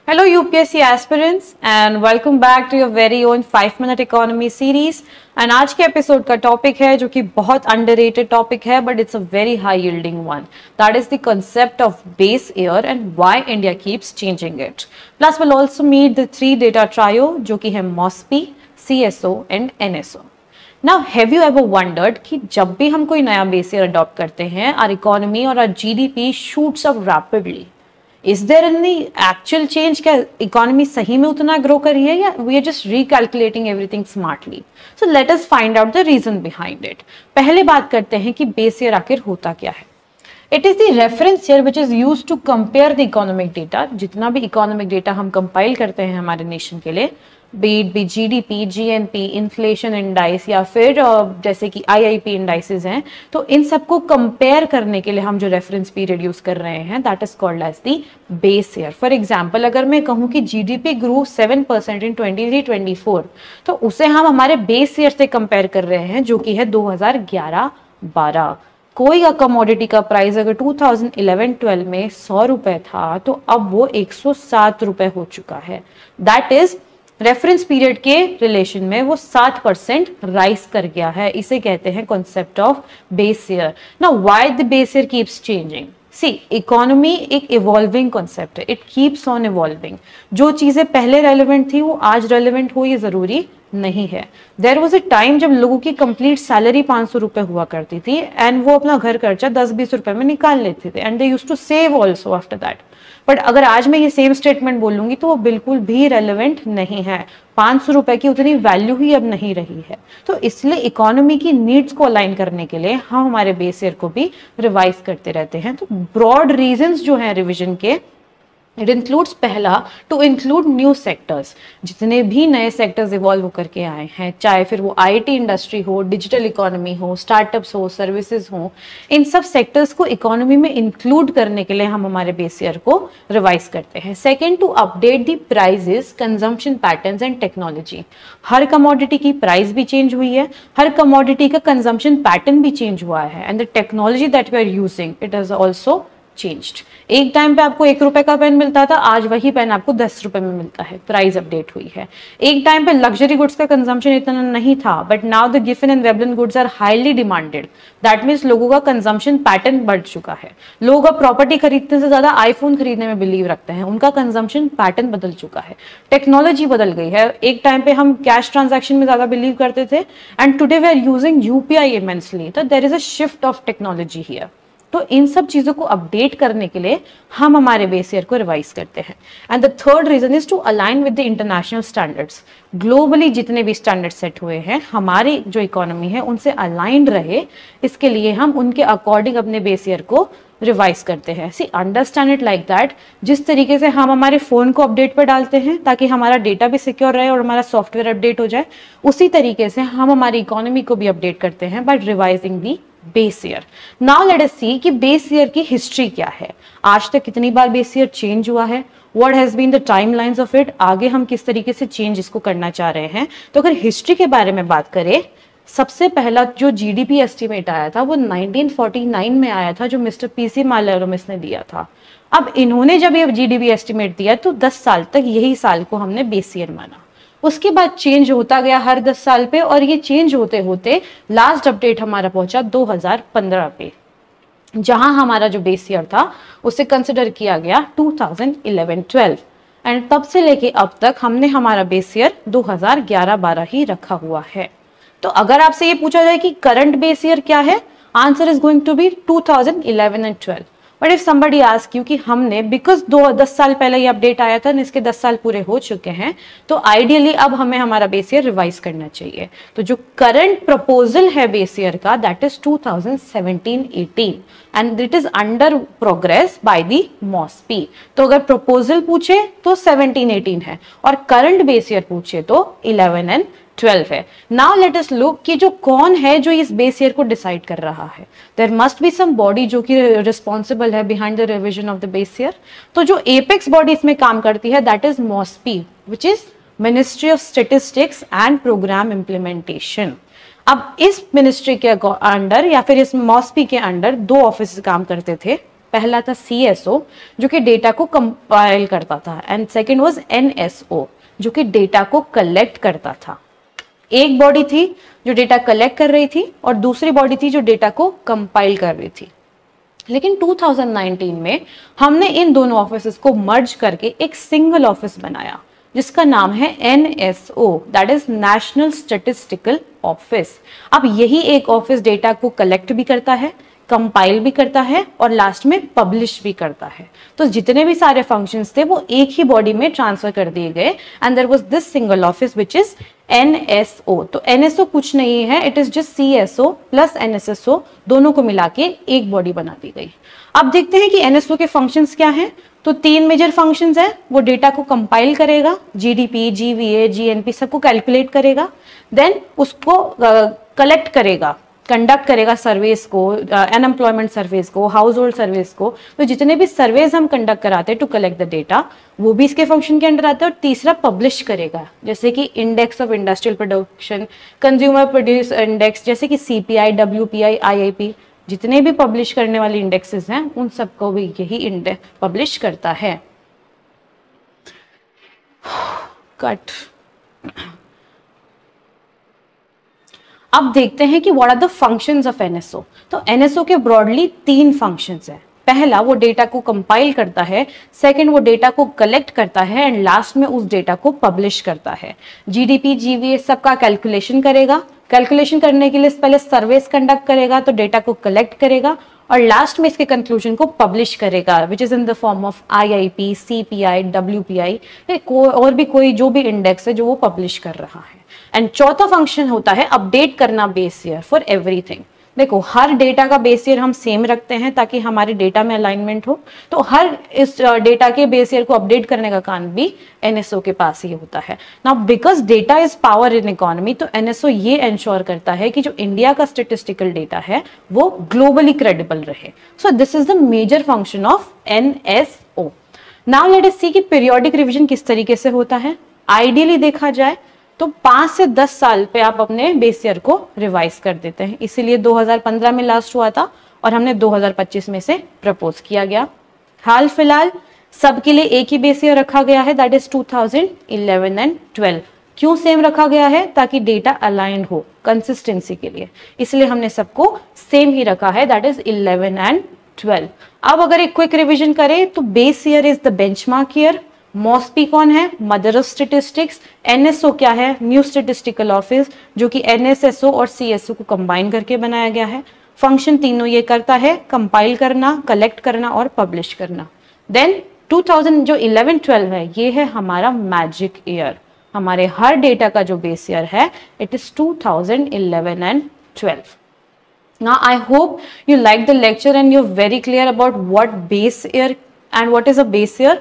Hello UPSC aspirants and welcome back to your very own 5-minute economy series। and आज के episode का topic है जो कि बहुत अंडररेटेड टॉपिक है but it's a very high yielding one, that is the concept of base year and why India keeps changing it. Plus will also meet the 3 data trio जो कि है MOSPI, CSO and NSO। Now, have you ever wondered कि जब भी हम कोई नया base year adopt करते हैं, our economy और our GDP shoots up rapidly. Is there any actual change? क्या इकोनॉमी सही में उतना ग्रो करी है या we are just recalculating everything smartly? So let us find out the reason behind it. पहले बात करते हैं कि बेस ईयर आखिर होता क्या है। It is the reference year which is used to compare the economic data। जितना भी इकोनॉमिक डेटा हम कंपाइल करते हैं हमारे नेशन के लिए, be it be GDP, GNP, inflation indices या फिर जैसे कि IIP इंडाइसेस हैं, तो इन सबको कंपेयर करने के लिए हम जो रेफरेंस पीरियड यूज कर रहे हैं that is called as the base year. For example, अगर मैं कहूँ कि GDP ग्रो 7% इन 23-24, तो उसे हम हमारे बेस ईयर से कंपेयर कर रहे हैं जो कि है 2011-12। कोई कमोडिटी का प्राइस अगर 2011-12 में 100 रुपए था तो अब वो 107 रुपए हो चुका है। दैट इज रेफरेंस पीरियड के रिलेशन में वो 7% राइज कर गया है। इसे कहते हैं concept of base year. Now why the base year keeps changing? See, economy एक इवॉल्विंग कॉन्सेप्ट है, इट कीप्स ऑन इवॉल्विंग। जो चीजें पहले रेलेवेंट थी वो आज रेलेवेंट हो ये जरूरी नहीं है। देयर वॉज अ टाइम जब लोगों की कंप्लीट सैलरी 500 रुपए हुआ करती थी एंड वो अपना घर खर्चा 10-20 रुपए में निकाल लेते थे and they used to save also after that. But अगर आज मैं ये सेम स्टेटमेंट बोलूंगी तो वो बिल्कुल भी रेलेवेंट नहीं है। 500 रुपए की उतनी वैल्यू ही अब नहीं रही है। तो इसलिए इकोनॉमी की नीड्स को अलाइन करने के लिए हम हमारे बेस ईयर को भी रिवाइज करते रहते हैं। तो ब्रॉड रीजंस जो हैं रिवीजन के, इट इंक्लूड्स पहला, टू इंक्लूड न्यू सेक्टर्स। जितने भी नए सेक्टर्स इवॉल्व होकर के आए हैं, चाहे फिर वो IT इंडस्ट्री हो, डिजिटल इकोनॉमी हो, स्टार्टअप्स हो, सर्विसेज हो, इन सब सेक्टर्स को इकोनॉमी में इंक्लूड करने के लिए हम हमारे बेस ईयर को रिवाइज करते हैं। Second, to update the prices, consumption patterns and technology. हर कमोडिटी की प्राइस भी चेंज हुई है, हर कमोडिटी का कंजम्पशन पैटर्न भी चेंज हुआ है and the technology that we are using it is also changed. एक टाइम पे आपको 1 रुपए का पेन मिलता था, आज वही पेन आपको 10 रुपए में मिलता है। प्राइस अपडेट हुई है। एक टाइम पे लग्जरी गुड्स का कंजम्पशन इतना नहीं था but now the gift and veblen goods are highly demanded. That means लोगों का कंजम्पशन पैटर्न बढ़ चुका है। लोग अब प्रॉपर्टी खरीदने से ज्यादा आईफोन खरीदने में बिलीव रखते हैं। उनका कंजम्पशन पैटर्न बदल चुका है, टेक्नोलॉजी बदल गई है। एक टाइम पे हम कैश ट्रांजैक्शन में ज्यादा बिलीव करते थे and today we are using UPI immensely. तो there is a shift of technology here. तो इन सब चीजों को अपडेट करने के लिए हम हमारे बेस ईयर को रिवाइज करते हैं। And the third reason is to align with the international standards. Globally जितने भी स्टैंडर्ड सेट हुए हैं, हमारी जो इकोनॉमी है उनसे अलाइंड रहे, इसके लिए हम उनके अकॉर्डिंग अपने बेस ईयर को रिवाइज करते हैं। सी, अंडरस्टैंड इट लाइक दैट, जिस तरीके से हम हमारे फोन को अपडेट पर डालते हैं ताकि हमारा डेटा भी सिक्योर रहे और हमारा सॉफ्टवेयर अपडेट हो जाए, उसी तरीके से हम हमारी इकोनॉमी को भी अपडेट करते हैं by revising the base year. Now let us see कि बेस ईयर की हिस्ट्री क्या है। आज तक कितनी बार बेस ईयर चेंज हुआ है, what has been the timelines of it, आगे हम किस तरीके से चेंज इसको करना चाह रहे हैं। तो अगर हिस्ट्री के बारे में बात करें, सबसे पहला जो GDP एस्टिमेट आया था वो 1949 में आया था, जो मिस्टर PC मालरोमिस ने दिया था। अब इन्होंने जब ये GDP एस्टिमेट दिया तो 10 साल तक यही साल को हमने बेस ईयर माना। उसके बाद चेंज होता गया हर 10 साल पे और ये चेंज होते होते लास्ट अपडेट हमारा पहुंचा 2015 पे, जहां हमारा जो बेस ईयर था उसे कंसिडर किया गया 2011-12 एंड तब से लेके अब तक हमने हमारा बेस ईयर 2011-12 ही रखा हुआ है। तो अगर आपसे ये पूछा जाए कि करंट बेस ईयर क्या है, answer is going to be 2011 and 12। But if somebody ask you कि हमने, बिकॉज 10 साल पहले ये अपडेट आया था, इसके 10 साल पूरे हो चुके हैं, तो आइडियली अब हमें हमारा बेस ईयर रिवाइज करना चाहिए। तो जो करंट प्रपोजल है बेस ईयर का that is 2017-18 and it is under progress by the MOSPI। तो अगर प्रपोजल पूछे तो 17-18 है और करंट बेस ईयर पूछे तो 11 एंड 12 है। नाउ लेट अस लुक कि जो कौन है जो इस बेस ईयर को डिसाइड कर रहा है। There must be some body जो कि रिस्पॉन्सिबल है behind the revision of the base year. तो जो एपेक्स बॉडी इसमें काम करती है that is MOSPI, which is ministry of statistics and programme implementation. अब इस मिनिस्ट्री के अंडर या फिर इस MOSPI के अंडर 2 ऑफिस काम करते थे। पहला था CSO जो कि डेटा को कंपाइल करता था, एंड सेकंड वाज NSO जो कि डेटा को कलेक्ट करता था। एक बॉडी थी जो डेटा कलेक्ट कर रही थी और दूसरी बॉडी थी जो डेटा को कंपाइल कर रही थी। लेकिन 2019 में हमने इन दोनों ऑफिस को मर्ज करके एक सिंगल ऑफिस बनाया जिसका नाम है NSO, that is national statistical office. अब यही एक ऑफिस डेटा को कलेक्ट भी करता है, कंपाइल भी करता है और लास्ट में पब्लिश भी करता है। तो जितने भी सारे फंक्शंस थे वो एक ही बॉडी में ट्रांसफर कर दिए गए, and there was this single office which is NSO। तो NSO कुछ नहीं है, it is just CSO plus NSSO, दोनों को मिला के एक बॉडी बना दी गई। अब देखते हैं कि NSO के फंक्शंस क्या हैं। तो 3 मेजर फंक्शंस है, वो डेटा को कंपाइल करेगा, GDP, GVA, GNP सबको कैलकुलेट करेगा, देन उसको कलेक्ट करेगा, कंडक्ट करेगा सर्वेस को, अनएम्प्लॉयमेंट सर्वेस को, हाउस होल्ड सर्वेस को। तो जितने भी सर्वेस हम कंडक्ट कराते हैं टू कलेक्ट द डेटा वो भी इसके फंक्शन के अंडर आते हैं। और तीसरा पब्लिश करेगा, जैसे कि index of industrial production, consumer produce index, जैसे कि CPI, WPI, IIP, जितने भी पब्लिश करने वाले इंडेक्सेस हैं उन सबको भी यही इंडेक्स पब्लिश करता है। कट। अब देखते हैं कि what are the functions of NSO। तो NSO के ब्रॉडली 3 फंक्शंस हैं। पहला, वो डेटा को कंपाइल करता है, सेकंड वो डेटा को कलेक्ट करता है, एंड लास्ट में उस डेटा को पब्लिश करता है। GDP, GVA सबका कैलकुलेशन करेगा, कैलकुलेशन करने के लिए पहले सर्वेस कंडक्ट करेगा, तो डेटा को कलेक्ट करेगा और लास्ट में इसके कंक्लूजन को पब्लिश करेगा, which is in the form of IIP, CPI, WPI, और भी कोई जो भी इंडेक्स है जो वो पब्लिश कर रहा है। एंड चौथा फंक्शन होता है अपडेट करना बेस ईयर फॉर एवरीथिंग। देखो, हर डेटा का बेस ईयर हम सेम रखते हैं ताकि हमारे डेटा में अलाइनमेंट हो, तो हर इस डेटा के बेस ईयर को अपडेट करने का काम भी NSO के पास ही होता है। Now because data is power in economy, तो NSO ये इंश्योर करता है कि जो इंडिया का स्टेटिस्टिकल डेटा है वो ग्लोबली क्रेडिबल रहे। So this is the major function of NSO। Now let us see कि पीरियोडिक रिवीजन किस तरीके से होता है। आइडियली देखा जाए तो 5 से 10 साल पे आप अपने बेस ईयर को रिवाइज कर देते हैं, इसीलिए 2015 में लास्ट हुआ था और हमने 2025 में से प्रपोज किया गया। हाल फिलहाल सबके लिए एक ही बेस ईयर रखा गया है, दैट इज 2011 एंड 12। क्यों सेम रखा गया है? ताकि डेटा अलाइन हो कंसिस्टेंसी के लिए, इसलिए हमने सबको सेम ही रखा है, दैट इज 11 एंड 12। अब अगर एक क्विक रिविजन करें तो base year is the benchmark year, MoSPI कौन है? Mother of statistics. NSO क्या है? न्यू स्टेटिस्टिकल ऑफिस, जो कि NSSO और CSO को कंबाइन करके बनाया गया है। फंक्शन तीनों ये करता है, कंपाइल करना, कलेक्ट करना और पब्लिश करना। देन 2000 जो 11-12 है ये है हमारा मैजिक ईयर, हमारे हर डेटा का जो बेस ईयर है it is 2011 and 12। Now I hope you like the lecture and you're very clear about what base year and what is a base year.